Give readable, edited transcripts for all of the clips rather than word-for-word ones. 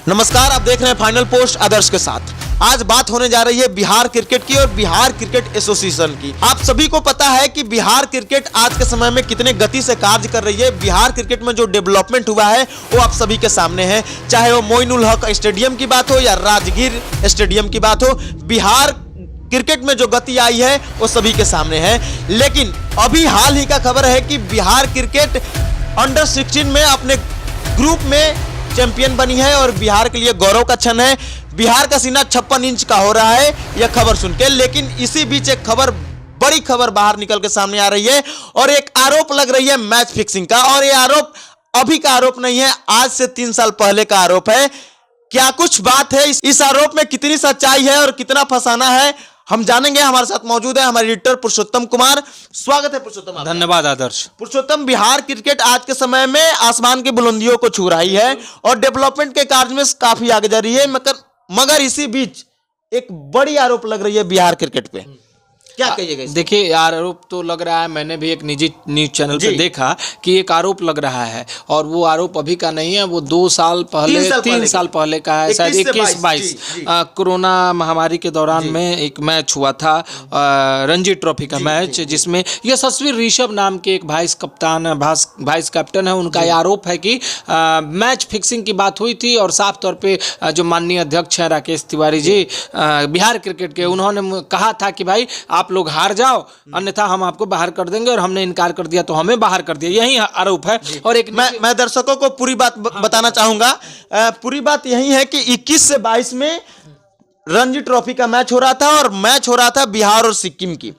नमस्कार, आप देख रहे हैं फाइनल पोस्ट आदर्श के साथ। आज बात होने जा रही है बिहार क्रिकेट की और बिहार क्रिकेट एसोसिएशन की। आप सभी को पता है कि बिहार क्रिकेट आज के समय में कितने गति से कार्य कर रही है। बिहार क्रिकेट में जो डेवलपमेंट हुआ है वो आप सभी के सामने है, चाहे वो मोइनुल हक स्टेडियम की बात हो या राजगीर स्टेडियम की बात हो। बिहार क्रिकेट में जो गति आई है वो सभी के सामने है। लेकिन अभी हाल ही का खबर है कि बिहार क्रिकेट अंडर 16 में अपने ग्रुप में चैंपियन बनी है और बिहार के लिए गौरव का क्षण है। बिहार का सीना 56 इंच का हो रहा है यह खबर सुन के। लेकिन इसी बीच एक खबर, बड़ी खबर बाहर निकल के सामने आ रही है और एक आरोप लग रही है मैच फिक्सिंग का। और यह आरोप अभी का आरोप नहीं है, आज से 3 साल पहले का आरोप है। क्या कुछ बात है इस आरोप में, कितनी सच्चाई है और कितना फंसाना है, हम जानेंगे। हमारे साथ मौजूद है हमारे एडिटर पुरुषोत्तम कुमार। स्वागत है पुरुषोत्तम। धन्यवाद आदर्श। पुरुषोत्तम, बिहार क्रिकेट आज के समय में आसमान की बुलंदियों को छू रही है और डेवलपमेंट के कार्य में काफी आगे जा रही है, मगर इसी बीच एक बड़ी आरोप लग रही है बिहार क्रिकेट पे। क्या कहिएगा? देखिए, आरोप तो लग रहा है, मैंने भी एक निजी न्यूज चैनल पे देखा कि एक आरोप लग रहा है और वो आरोप अभी का नहीं है, वो 2 साल पहले 3 साल पहले का है, शायद 21-22 कोरोना महामारी के दौरान में एक मैच हुआ था, रणजी ट्रॉफी का मैच, जिसमें यशस्वी ऋषभ नाम के एक वाइस कैप्टन है। उनका ये आरोप है कि मैच फिक्सिंग की बात हुई थी और साफ तौर पे जो माननीय अध्यक्ष हैं राकेश तिवारी जी बिहार क्रिकेट के, उन्होंने कहा था कि भाई आप लोग हार जाओ अन्यथा हम आपको बाहर कर देंगे, और हमने इनकार कर दिया तो हमें बाहर कर दिया। यही आरोप है। और एक मैं दर्शकों को पूरी बात बताना चाहूंगा। पूरी बात यही है कि 21 से 22 में रणजी ट्रॉफी का मैच हो रहा था और मैच हो रहा था बिहार और सिक्किम की।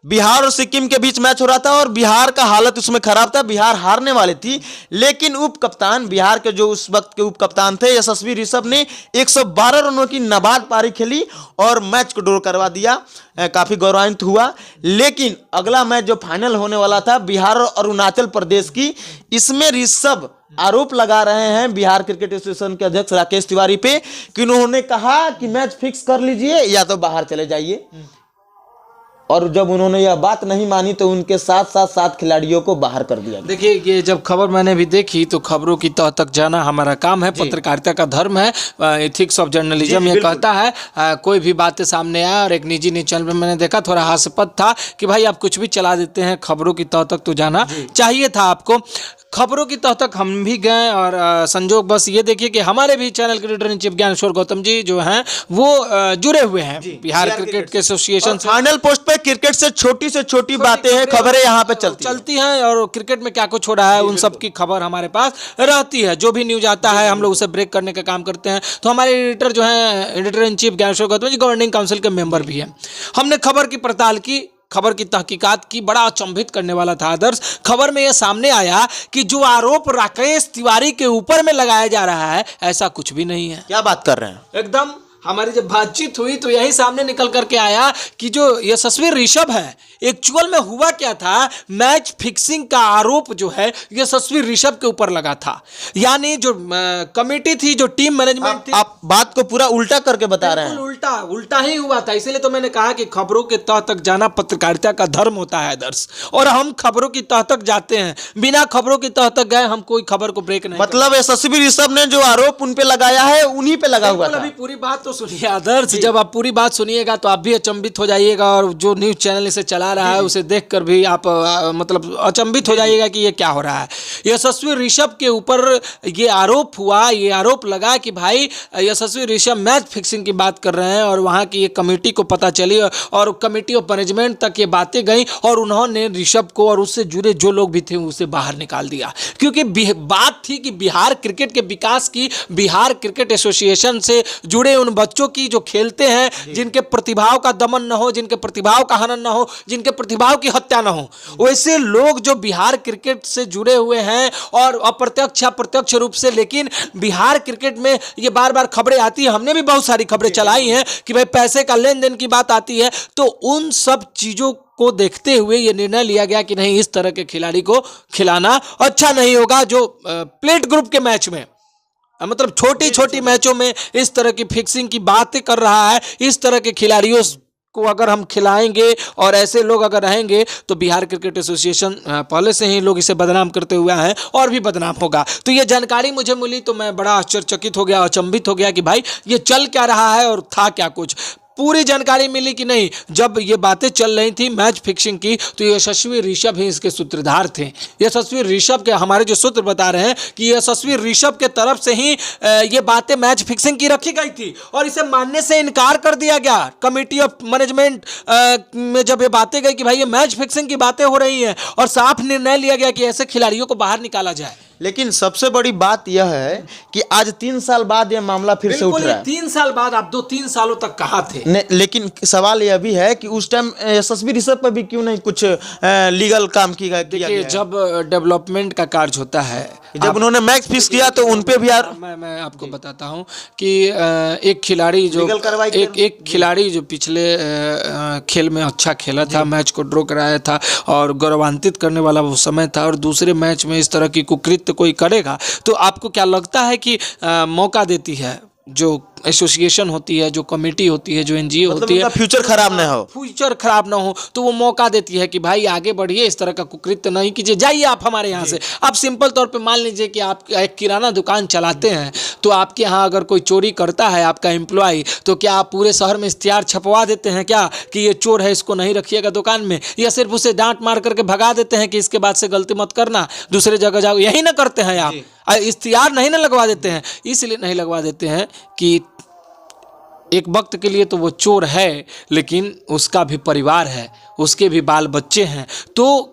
बिहार और सिक्किम के बीच मैच हो रहा था और बिहार का हालत उसमें खराब था, बिहार हारने वाली थी। लेकिन उप कप्तान, बिहार के जो उस वक्त के उप कप्तान थे यशस्वी ऋषभ ने 112 रनों की नाबाद पारी खेली और मैच को ड्रॉ करवा दिया। काफी गौरवान्वित हुआ। लेकिन अगला मैच जो फाइनल होने वाला था बिहार और अरुणाचल प्रदेश की, इसमें ऋषभ आरोप लगा रहे हैं बिहार क्रिकेट एसोसिएशन के अध्यक्ष राकेश तिवारी पे कि उन्होंने कहा कि मैच फिक्स कर लीजिए या तो बाहर चले जाइए। और जब उन्होंने यह बात नहीं मानी तो उनके साथ 7 खिलाड़ियों को बाहर कर दिया। देखिए, ये जब खबर मैंने भी देखी तो खबरों की तह तक जाना हमारा काम है, पत्रकारिता का धर्म है, एथिक्स ऑफ जर्नलिज्म ये कहता है। कोई भी बातें सामने आया और एक निजी न्यूज चैनल में मैंने देखा, थोड़ा हास्यास्पद था कि भाई आप कुछ भी चला देते हैं, खबरों की तह तक तो जाना चाहिए था आपको। खबरों की तह तक हम भी गए और संजोग बस ये देखिए कि हमारे भी चैनल के editor in chief Gyaneshwar Gautam ji जो हैं वो जुड़े हुए हैं बिहार क्रिकेट के एसोसिएशन से। फाइनल पोस्ट पे क्रिकेट से छोटी बातें हैं, खबरें यहाँ पे चलती हैं और क्रिकेट में क्या कुछ हो रहा है उन सब की खबर हमारे पास रहती है। जो भी न्यूज आता है हम लोग उसे ब्रेक करने का काम करते हैं। तो हमारे एडिटर जो हैं, editor in chief Gyaneshwar Gautam ji governing council के मेंबर भी हैं। हमने खबर की पड़ताल की, खबर की तहकीकात की। बड़ा अचंभित करने वाला था आदर्श। खबर में यह सामने आया कि जो आरोप राकेश तिवारी के ऊपर में लगाया जा रहा है ऐसा कुछ भी नहीं है। क्या बात कर रहे हैं? एकदम हमारी जब बातचीत हुई तो यही सामने निकल करके आया कि जो यशस्वी ऋषभ है, एक्चुअल में हुआ क्या था, मैच फिक्सिंग का आरोप जो है यशस्वी ऋषभ के ऊपर लगा था। यानी जो कमेटी थी, जो टीम मैनेजमेंट थी, आप बात को पूरा उल्टा करके बता रहे हैं। उल्टा ही हुआ था। इसीलिए तो मैंने कहा कि खबरों के तह तक जाना पत्रकारिता का धर्म होता है आदर्श, और हम खबरों की तह तक जाते हैं। बिना खबरों की तह तक गए हम कोई खबर को ब्रेक नहीं। मतलब यशस्वी ऋषभ ने जो आरोप उन पे लगाया है उन्हीं पे लगा हुआ था। अभी पूरी बात तो सुनिए आदर्श, जब आप पूरी बात सुनिएगा तो आप भी अचंभित हो जाइएगा और जो न्यूज चैनल इसे चला रहा है उसे देखकर भी आप मतलब अचंभित हो जाइएगा कि ये क्या हो रहा है। यशस्वी ऋषभ के ऊपर ये आरोप हुआ, ये आरोप लगा कि भाई यशस्वी ऋषभ मैच फिक्सिंग की बात कर रहे हैं और वहाँ की एक कमेटी को पता चली और कमेटी ऑफ मैनेजमेंट तक ये बातें गई और उन्होंने ऋषभ को और उससे जुड़े जो लोग भी थे उसे बाहर निकाल दिया। क्योंकि बात थी कि बिहार क्रिकेट के विकास की, बिहार क्रिकेट एसोसिएशन से जुड़े उन बच्चों की जो खेलते हैं, जिनके प्रतिभाओं का दमन न हो, जिनके प्रतिभाओं का हनन न हो, जिनके प्रतिभाओं की हत्या न हो, वैसे लोग जो बिहार क्रिकेट से जुड़े हुए हैं और अप्रत्यक्ष अप्रत्यक्ष रूप से। लेकिन बिहार क्रिकेट में ये बार बार खबरें आती है, हमने भी बहुत सारी खबरें चलाई हैं कि भाई पैसे का लेन देन की बात आती है, तो उन सब चीजों को देखते हुए ये निर्णय लिया गया कि नहीं, इस तरह के खिलाड़ी को खिलाना अच्छा नहीं होगा। जो प्लेट ग्रुप के मैच में, मतलब छोटी छोटी मैचों में इस तरह की फिक्सिंग की बातें कर रहा है, इस तरह के खिलाड़ियों को अगर हम खिलाएंगे और ऐसे लोग अगर रहेंगे तो बिहार क्रिकेट एसोसिएशन पहले से ही लोग इसे बदनाम करते हुए हैं और भी बदनाम होगा। तो ये जानकारी मुझे मिली तो मैं बड़ा आश्चर्यचकित हो गया, अचंभित हो गया कि भाई ये चल क्या रहा है और था क्या कुछ। पूरी जानकारी मिली कि नहीं, जब ये बातें चल रही थी मैच फिक्सिंग की तो यशस्वी ऋषभ ही इसके सूत्रधार थे। यशस्वी ऋषभ के हमारे जो सूत्र बता रहे हैं कि यशस्वी ऋषभ के तरफ से ही ये बातें मैच फिक्सिंग की रखी गई थी और इसे मानने से इनकार कर दिया गया कमेटी ऑफ मैनेजमेंट में। जब ये बातें गई कि भाई ये मैच फिक्सिंग की बातें हो रही हैं और साफ निर्णय लिया गया कि ऐसे खिलाड़ियों को बाहर निकाला जाए। लेकिन सबसे बड़ी बात यह है कि आज 3 साल बाद यह मामला फिर से उठ रहा है। 3 साल बाद, आप 2-3 सालों तक कहाँ थे? लेकिन सवाल यह भी है कि उस टाइम यशस्वी ऋषभ पर भी क्यों नहीं कुछ लीगल काम किया गया? जब डेवलपमेंट का कार्य होता है, जब उन्होंने मैच फिक्स किया तो उन पे भी मैं आपको बताता हूं कि एक खिलाड़ी जो एक खिलाड़ी जो पिछले खेल में अच्छा खेला था, मैच को ड्रॉ कराया था और गौरवान्वित करने वाला वो समय था, और दूसरे मैच में इस तरह की कुकृत्य कोई करेगा तो आपको क्या लगता है कि मौका देती है जो एसोसिएशन होती है, जो कमेटी होती है, जो एनजीओ होती है, फ्यूचर खराब ना हो, फ्यूचर खराब ना हो, तो वो मौका देती है कि भाई आगे बढ़िए, इस तरह का कुकृत्य नहीं कीजिए, जाइए आप हमारे यहाँ से। आप सिंपल तौर पे मान लीजिए कि आप एक किराना दुकान चलाते हैं तो आपके यहाँ अगर कोई चोरी करता है आपका एम्प्लॉय, तो क्या आप पूरे शहर में इश्तिहार छपवा देते हैं क्या कि ये चोर है, इसको नहीं रखिएगा दुकान में, या सिर्फ उसे डांट मार करके भगा देते हैं कि इसके बाद से गलती मत करना, दूसरे जगह जाओ? यही ना करते हैं आप, इश्तिहार नहीं ना लगवा देते हैं। इसलिए नहीं लगवा देते हैं कि एक वक्त के लिए तो वो चोर है लेकिन उसका भी परिवार है, उसके भी बाल बच्चे हैं। तो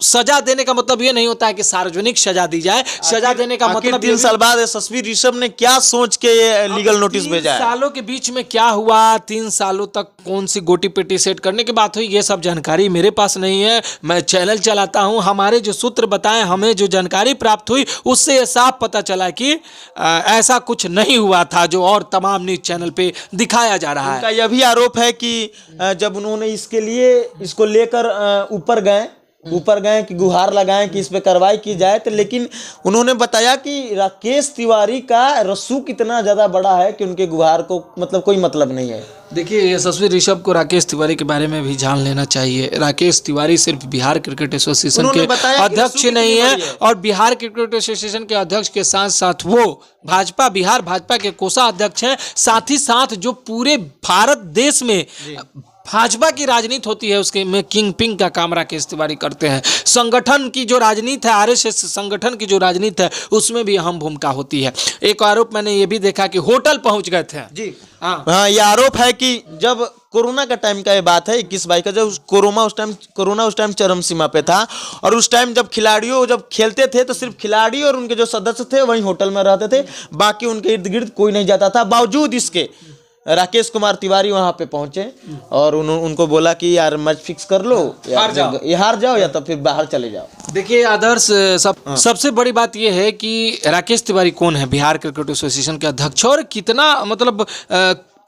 सजा देने का मतलब ये नहीं होता है कि सार्वजनिक सजा दी जाए। सजा देने का मतलब 3 साल बाद यशस्वी ऋषभ ने क्या सोच के ये लीगल नोटिस भेजा है? 3 सालों के बीच में क्या हुआ, 3 सालों तक कौन सी गोटी पेटी सेट करने की बात हुई, ये सब जानकारी मेरे पास नहीं है। मैं चैनल चलाता हूं, हमारे जो सूत्र बताएं, हमें जो जानकारी प्राप्त हुई उससे ये साफ पता चला कि ऐसा कुछ नहीं हुआ था जो और तमाम न्यूज चैनल पे दिखाया जा रहा है। यह भी आरोप है कि जब उन्होंने इसको लेकर ऊपर गए कि गुहार लगाएं कि इस पे कार्रवाई की जाए, तो लेकिन उन्होंने बताया कि राकेश तिवारी का रसूख इतना ज़्यादा बड़ा है कि उनके गुहार को मतलब कोई मतलब नहीं है। देखिए, यशस्वी ऋषभ को राकेश तिवारी के बारे में भी जान लेना चाहिए। राकेश तिवारी सिर्फ बिहार क्रिकेट एसोसिएशन के अध्यक्ष नहीं है, और बिहार क्रिकेट एसोसिएशन के अध्यक्ष के साथ साथ वो बिहार भाजपा के कोषाध्यक्ष हैं। साथ ही साथ जो पूरे भारत देश में भाजपा की राजनीति होती है उसके में किंग पिंग का काम राकेश तिवारी करते हैं। संगठन की जो राजनीति है, आरएसएस संगठन की जो राजनीति है, उसमें भी अहम भूमिका होती है। एक आरोप मैंने ये भी देखा कि होटल पहुंच गए थे जी। हाँ, ये आरोप है कि जब कोरोना का टाइम का ये बात है 21-22 का, जब कोरोना उस टाइम चरम सीमा पे था, और उस टाइम जब खिलाड़ियों जब खेलते थे तो सिर्फ खिलाड़ी और उनके जो सदस्य थे वहीं होटल में रहते थे, बाकी उनके इर्द गिर्द कोई नहीं जाता था। बावजूद इसके राकेश कुमार तिवारी वहां पे पहुंचे और उनको बोला कि यार मैच फिक्स कर लो, हार जाओ या तो फिर बाहर चले जाओ। देखिए आदर्श, सबसे बड़ी बात यह है कि राकेश तिवारी कौन है, बिहार क्रिकेट एसोसिएशन के अध्यक्ष, और कितना मतलब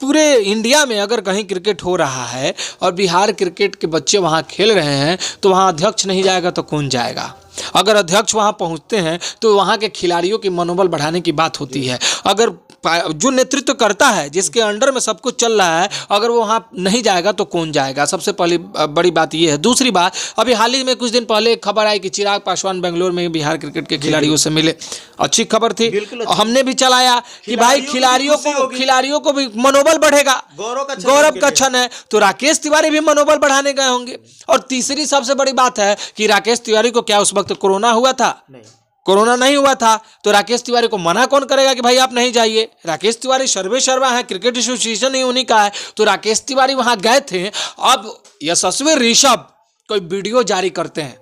पूरे इंडिया में अगर कहीं क्रिकेट हो रहा है और बिहार क्रिकेट के बच्चे वहाँ खेल रहे हैं तो वहाँ अध्यक्ष नहीं जाएगा तो कौन जाएगा? अगर अध्यक्ष वहाँ पहुँचते हैं तो वहाँ के खिलाड़ियों की मनोबल बढ़ाने की बात होती है। अगर जो नेतृत्व करता है, जिसके अंडर में सब कुछ चल रहा है, अगर वो वहाँ नहीं जाएगा तो कौन जाएगा? सबसे पहली बड़ी बात ये है। दूसरी बात, अभी हाल ही में कुछ दिन पहले एक खबर आई कि चिराग पासवान बेंगलौर में बिहार क्रिकेट के खिलाड़ियों से मिले। अच्छी खबर थी, हमने भी चलाया कि भाई खिलाड़ियों को भी मनोबल बढ़ेगा, गौरव का क्षण है, तो राकेश तिवारी भी मनोबल बढ़ाने गए होंगे। और तीसरी सबसे बड़ी बात है कि राकेश तिवारी को क्या उस वक्त कोरोना हुआ था? कोरोना नहीं हुआ था, तो राकेश तिवारी को मना कौन करेगा कि भाई आप नहीं जाइए? राकेश तिवारी सर्वे सर्वा है, क्रिकेट एसोसिएशन ही उन्हीं का है, तो राकेश तिवारी वहां गए थे। अब यशस्वी ऋषभ कोई वीडियो जारी करते हैं,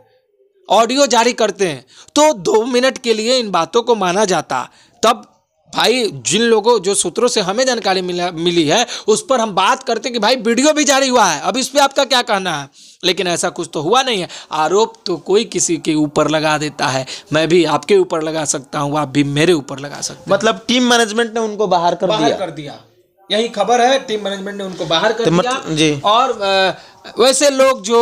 ऑडियो जारी करते हैं, तो 2 मिनट के लिए इन बातों को माना जाता। तब भाई जिन लोगों, जो सूत्रों से हमें जानकारी मिली है, उस पर हम बात करते कि भाई वीडियो भी जारी हुआ है, अब इस पे आपका क्या कहना है? लेकिन ऐसा कुछ तो हुआ नहीं है। आरोप तो कोई किसी के ऊपर लगा देता है, मैं भी आपके ऊपर लगा सकता हूँ, आप भी मेरे ऊपर लगा सकते हैं। मतलब टीम मैनेजमेंट ने उनको बाहर कर दिया। यही खबर है, टीम मैनेजमेंट ने उनको बाहर कर दिया जी। और वैसे लोग जो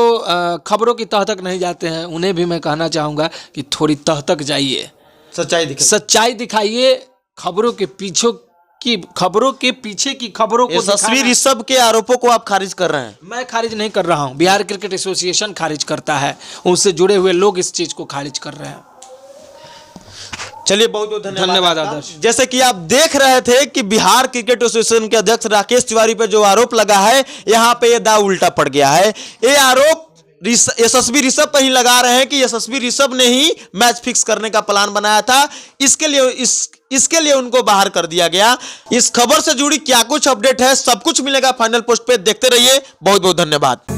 खबरों की तह तक नहीं जाते हैं, उन्हें भी मैं कहना चाहूँगा कि थोड़ी तह तक जाइए, सच्चाई दिखाइए, खबरों के की खबरों के पीछे की खबरों को यशस्वी दिखाना। ऋषभ के आरोपों को आप खारिज कर रहे हैं? मैं खारिज नहीं कर रहा हूं, बिहार क्रिकेट एसोसिएशन खारिज करता है, उससे जुड़े हुए लोग इस चीज को खारिज कर रहे हैं। चलिए बहुत बहुत धन्यवाद आपका। आदर्श। जैसे कि आप देख रहे थे कि बिहार क्रिकेट एसोसिएशन के अध्यक्ष राकेश तिवारी पे जो आरोप लगा है, यहाँ पे ये दाव उल्टा पड़ गया है। ये आरोप यशस्वी ऋषभ पर ही लगा रहे हैं कि यशस्वी ऋषभ ने ही मैच फिक्स करने का प्लान बनाया था, इसके लिए उनको बाहर कर दिया गया। इस खबर से जुड़ी क्या कुछ अपडेट है, सब कुछ मिलेगा फाइनल पोस्ट पे, देखते रहिए। बहुत बहुत धन्यवाद।